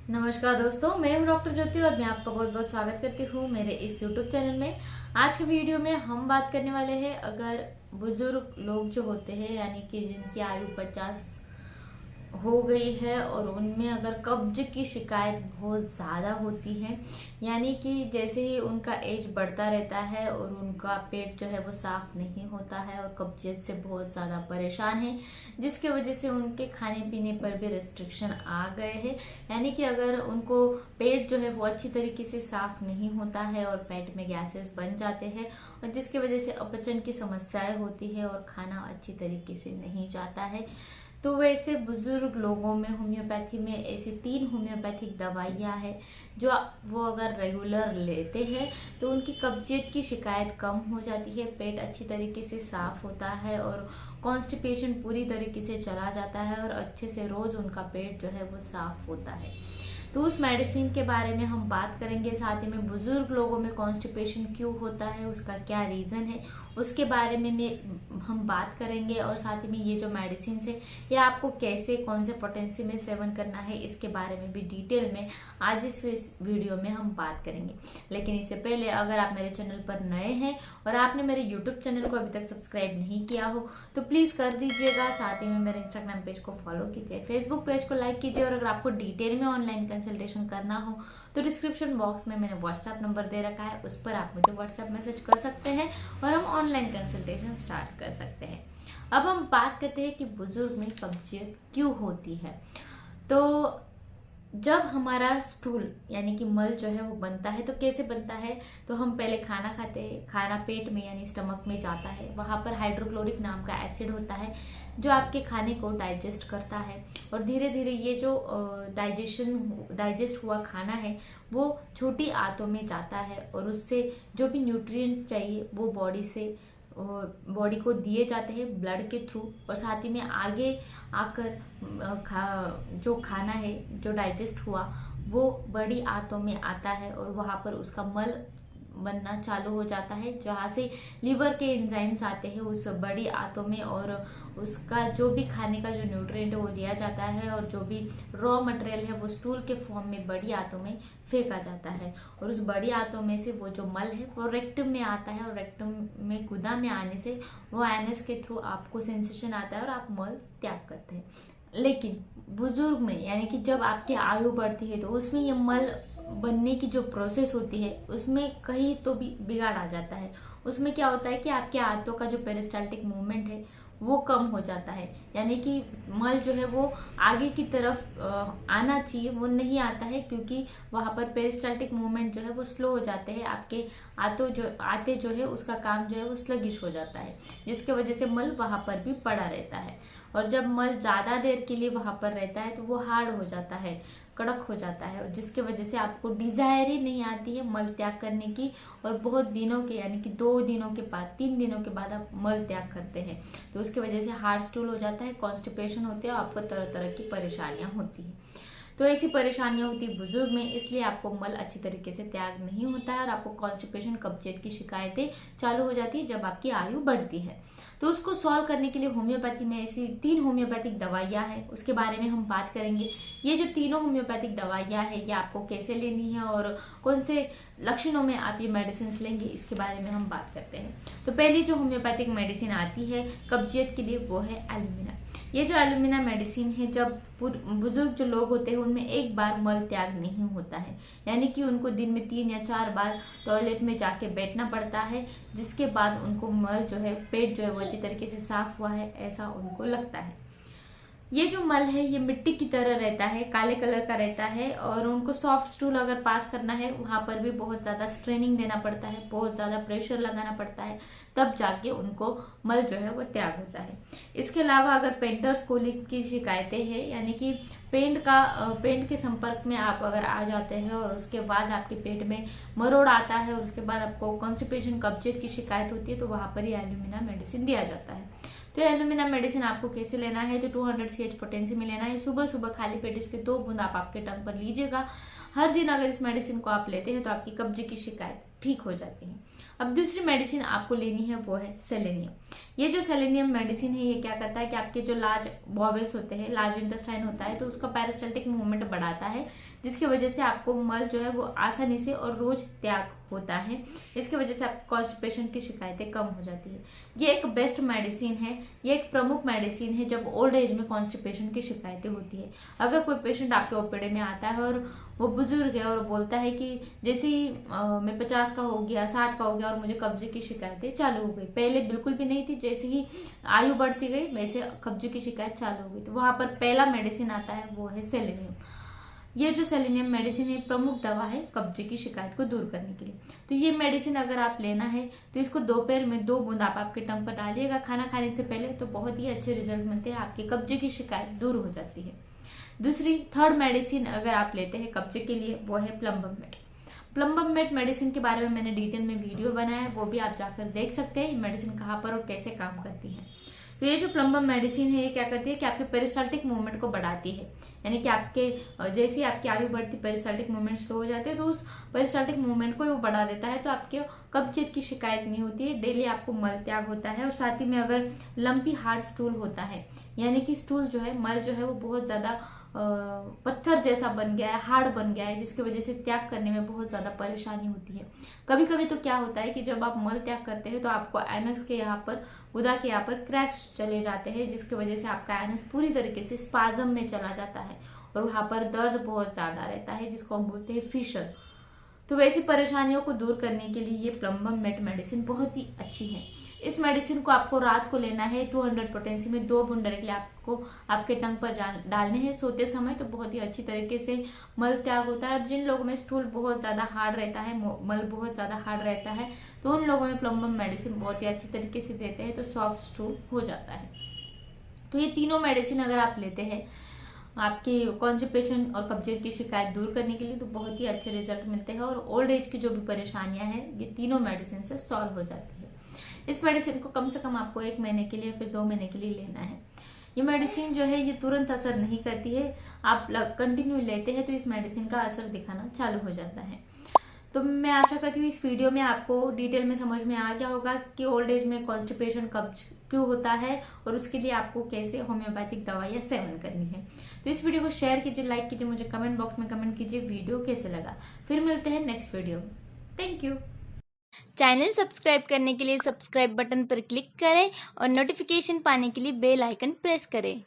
नमस्कार दोस्तों, मैं हूं डॉक्टर ज्योति और मैं आपका बहुत बहुत स्वागत करती हूं मेरे इस यूट्यूब चैनल में। आज के वीडियो में हम बात करने वाले हैं अगर बुजुर्ग लोग जो होते हैं यानी कि जिनकी आयु 50 हो गई है और उनमें अगर कब्ज की शिकायत बहुत ज़्यादा होती है, यानी कि जैसे ही उनका एज बढ़ता रहता है और उनका पेट जो है वो साफ नहीं होता है और कब्जियत से बहुत ज़्यादा परेशान है, जिसके वजह से उनके खाने पीने पर भी रेस्ट्रिक्शन आ गए हैं। यानी कि अगर उनको पेट जो है वो अच्छी तरीके से साफ नहीं होता है और पेट में गैसेस बन जाते हैं और जिसकी वजह से अपचन की समस्याएं होती है और खाना अच्छी तरीके से नहीं जाता है, तो वैसे बुजुर्ग लोगों में होम्योपैथी में ऐसी 3 होम्योपैथिक दवाइयाँ हैं जो वो अगर रेगुलर लेते हैं तो उनकी कब्जियत की शिकायत कम हो जाती है, पेट अच्छी तरीके से साफ होता है और कॉन्स्टिपेशन पूरी तरीके से चला जाता है और अच्छे से रोज़ उनका पेट जो है वो साफ होता है। तो उस मेडिसिन के बारे में हम बात करेंगे, साथ ही में बुजुर्ग लोगों में कॉन्स्टिपेशन क्यों होता है, उसका क्या रीज़न है, उसके बारे में हम बात करेंगे और साथ ही में ये जो मेडिसिन है ये आपको कैसे कौन से पोटेंसी में सेवन करना है इसके बारे में भी डिटेल में आज इस वीडियो में हम बात करेंगे। लेकिन इससे पहले अगर आप मेरे चैनल पर नए हैं और आपने मेरे यूट्यूब चैनल को अभी तक सब्सक्राइब नहीं किया हो तो प्लीज़ कर दीजिएगा। साथ ही में मेरे इंस्टाग्राम पेज को फॉलो कीजिए, फेसबुक पेज को लाइक कीजिए और अगर आपको डिटेल में ऑनलाइन कंसल्टेशन करना हो तो डिस्क्रिप्शन बॉक्स में मैंने व्हाट्सएप नंबर दे रखा है, उस पर आप मुझे व्हाट्सएप मैसेज कर सकते हैं और हम ऑनलाइन कंसल्टेशन स्टार्ट कर सकते हैं। अब हम बात करते हैं कि बुजुर्ग में कब्जियत क्यों होती है। तो जब हमारा स्टूल यानी कि मल जो है वो बनता है तो कैसे बनता है, तो हम पहले खाना खाते हैं, खाना पेट में यानी स्टमक में जाता है, वहाँ पर हाइड्रोक्लोरिक नाम का एसिड होता है जो आपके खाने को डाइजेस्ट करता है और धीरे धीरे ये जो डाइजेस्ट हुआ खाना है वो छोटी आंतों में जाता है और उससे जो भी न्यूट्रिएंट चाहिए वो बॉडी को दिए जाते हैं ब्लड के थ्रू और साथ ही में आगे आकर जो खाना है जो डाइजेस्ट हुआ वो बड़ी आंतों में आता है और वहाँ पर उसका मल बनना चालू हो जाता है, जहाँ से लीवर के एंजाइम्स आते हैं उस बड़ी आंतों में और उसका जो भी खाने का जो न्यूट्रिएंट है वो दिया जाता है और जो भी रॉ मटेरियल है वो स्टूल के फॉर्म में बड़ी आंतों में फेंका जाता है और उस बड़ी आंतों में से वो जो मल है वो रेक्टम में आता है और रेक्टम में गुदा में आने से वो एनस के थ्रू आपको सेंसेशन आता है और आप मल त्याग करते हैं। लेकिन बुजुर्ग में यानी कि जब आपकी आयु बढ़ती है तो उसमें ये मल बनने की जो प्रोसेस होती है उसमें कहीं तो भी बिगाड़ आ जाता है। उसमें क्या होता है कि आपके आंतों का जो पेरिस्टाल्टिक मूवमेंट है वो कम हो जाता है, यानी कि मल जो है वो आगे की तरफ आना चाहिए वो नहीं आता है क्योंकि वहाँ पर पेरिस्टाल्टिक मूवमेंट जो है वो स्लो हो जाते हैं, आपके आते जो है उसका काम जो है वो स्लगिश हो जाता है, जिसके वजह से मल वहाँ पर भी पड़ा रहता है और जब मल ज़्यादा देर के लिए वहाँ पर रहता है तो वो हार्ड हो जाता है, कड़क हो जाता है और जिसके वजह से आपको डिजायर ही नहीं आती है मल त्याग करने की और बहुत दिनों के यानी कि 2 दिनों के बाद 3 दिनों के बाद आप मल त्याग करते हैं तो उसकी वजह से हार्ड स्टूल हो जाता है, कॉन्स्टिपेशन होती है और आपको तरह तरह की परेशानियां होती है। तो ऐसी परेशानियां होती है बुजुर्ग में, इसलिए आपको मल अच्छी तरीके से त्याग नहीं होता है और आपको कॉन्स्टिपेशन कब्जियत की शिकायतें चालू हो जाती है जब आपकी आयु बढ़ती है। तो उसको सॉल्व करने के लिए होम्योपैथी में ऐसी 3 होम्योपैथिक दवाइयाँ हैं, उसके बारे में हम बात करेंगे। ये जो तीनों होम्योपैथिक दवाइयाँ हैं ये आपको कैसे लेनी है और कौन से लक्षणों में आप ये मेडिसिन लेंगे इसके बारे में हम बात करते हैं। तो पहली जो होम्योपैथिक मेडिसिन आती है कब्जियत के लिए वो है एलुमिना। ये जो एलुमिना मेडिसिन है, जब बुजुर्ग जो लोग होते हैं उनमें एक बार मल त्याग नहीं होता है, यानी कि उनको दिन में 3 या 4 बार टॉयलेट में जाके बैठना पड़ता है, जिसके बाद उनको मल जो है पेट जो है वो अच्छी तरीके से साफ हुआ है ऐसा उनको लगता है। ये जो मल है ये मिट्टी की तरह रहता है, काले कलर का रहता है और उनको सॉफ्ट स्टूल अगर पास करना है वहां पर भी बहुत ज़्यादा स्ट्रेनिंग देना पड़ता है, बहुत ज़्यादा प्रेशर लगाना पड़ता है, तब जाके उनको मल जो है वो त्याग होता है। इसके अलावा अगर पेंटर्स कोलिक की शिकायतें हैं यानी कि पेंट के संपर्क में आप अगर आ जाते हैं और उसके बाद आपके पेट में मरोड़ आता है और उसके बाद आपको कॉन्स्टिपेशन कब्जियत की शिकायत होती है तो वहां पर ही एलुमिना मेडिसिन दिया जाता है। तो एलुमिना मेडिसिन आपको कैसे लेना है, तो 200 CH पोटेंसी में लेना है। सुबह सुबह खाली पेट इसके 2 बूंद आप आपके टंग पर लीजिएगा। हर दिन अगर इस मेडिसिन को आप लेते हैं तो आपकी कब्जे की शिकायत ठीक हो जाती हैं। अब दूसरी मेडिसिन आपको लेनी है वो है सेलेनियम। ये जो सेलेनियम मेडिसिन है ये क्या करता है कि आपके जो लार्ज बॉवेल्स होते हैं, लार्ज इंटेस्टाइन होता है, तो उसका पेरिस्टाल्टिक मूवमेंट बढ़ाता है, जिसकी वजह से आपको मल जो है वो आसानी से और रोज त्याग होता है। इसकी वजह से आपकी कॉन्स्टिपेशन की शिकायतें कम हो जाती है। ये एक बेस्ट मेडिसिन है, ये एक प्रमुख मेडिसिन है जब ओल्ड एज में कॉन्स्टिपेशन की शिकायतें होती है। अगर कोई पेशेंट आपके ओपीडी में आता है और वो बुजुर्ग है और बोलता है कि जैसे ही मैं 50 का हो गया, 60 का हो गया और मुझे कब्जे की शिकायतें चालू हो गई, पहले बिल्कुल भी नहीं थी, जैसे ही आयु बढ़ती गई वैसे कब्जे की शिकायत चालू हो गई, तो वहां पर पहला मेडिसिन आता है वो है सेलेनियम। ये जो सेलेनियम मेडिसिन है प्रमुख दवा है कब्जे की शिकायत को दूर करने के लिए। तो ये मेडिसिन अगर आप लेना है तो इसको दोपहर में 2 बूंद आप आपके टंग पर डालिएगा खाना खाने से पहले, तो बहुत ही अच्छे रिजल्ट मिलते हैं, आपके कब्जे की शिकायत दूर हो जाती है। दूसरी थर्ड मेडिसिन अगर आप लेते हैं कब्जे के लिए वो है plumbum met. Plumbum met medicine के बारे में मैंने डिटेल में वीडियो बनाया है, वो भी आप जाकर देख सकते हैं मेडिसिन कहाँ पर और कैसे काम करती है। तो ये जो प्लम्बम मेडिसिन है ये क्या करती है कि आपके पेरिस्टाल्टिक मूवमेंट को बढ़ाती है, यानी कि आपके जैसे ही आपकी आयु बढ़ती पेरिस्टाल्टिक मूवमेंट स्लो हो जाते हैं तो उस पेरिस्टाल्टिक मूवमेंट को वो बढ़ा देता है, तो आपके कब्जे की शिकायत नहीं होती है, डेली आपको मल त्याग होता है। और साथ ही में अगर लंपी हार्ड स्टूल होता है, यानी कि स्टूल जो है मल जो है वो बहुत ज्यादा पत्थर जैसा बन गया है, हार्ड बन गया है, जिसकी वजह से त्याग करने में बहुत ज्यादा परेशानी होती है। कभी कभी तो क्या होता है कि जब आप मल त्याग करते हैं तो आपको एनक्स के यहाँ पर, गुदा के यहाँ पर क्रैक्स चले जाते हैं, जिसकी वजह से आपका एनक्स पूरी तरीके से स्पाज्म में चला जाता है और वहां पर दर्द बहुत ज्यादा रहता है, जिसको हम बोलते हैं फिशर। तो वैसी परेशानियों को दूर करने के लिए ये प्लम्बम मेट मेडिसिन बहुत ही अच्छी है। इस मेडिसिन को आपको रात को लेना है 200 पोटेंसी में 2 बूंद डायरेक्टली आपको आपके टंग पर डालने हैं सोते समय, तो बहुत ही अच्छी तरीके से मल त्याग होता है। जिन लोगों में स्टूल बहुत ज्यादा हार्ड रहता है, मल बहुत ज्यादा हार्ड रहता है, तो उन लोगों में प्लम्बम मेडिसिन बहुत ही अच्छी तरीके से देते हैं, तो सॉफ्ट स्टूल हो जाता है। तो ये तीनों मेडिसिन अगर आप लेते हैं आपकी कॉन्स्टिपेशन और कब्जे की शिकायत दूर करने के लिए, तो बहुत ही अच्छे रिजल्ट मिलते हैं और ओल्ड एज की जो भी परेशानियां हैं ये तीनों मेडिसिन से सॉल्व हो जाती है। इस मेडिसिन को कम से कम आपको 1 महीने के लिए फिर 2 महीने के लिए लेना है। ये मेडिसिन जो है ये तुरंत असर नहीं करती है, आप कंटिन्यू लेते हैं तो इस मेडिसिन का असर दिखाना चालू हो जाता है। तो मैं आशा करती हूँ इस वीडियो में आपको डिटेल में समझ में आ गया होगा कि ओल्ड एज में कॉन्स्टिपेशन कब्ज क्यों होता है और उसके लिए आपको कैसे होम्योपैथिक दवाइयाँ सेवन करनी है। तो इस वीडियो को शेयर कीजिए, लाइक कीजिए, मुझे कमेंट बॉक्स में कमेंट कीजिए वीडियो कैसे लगा। फिर मिलते हैं नेक्स्ट वीडियो में। Thank you. चैनल सब्सक्राइब करने के लिए सब्सक्राइब बटन पर क्लिक करें और नोटिफिकेशन पाने के लिए बेल आइकन प्रेस करें।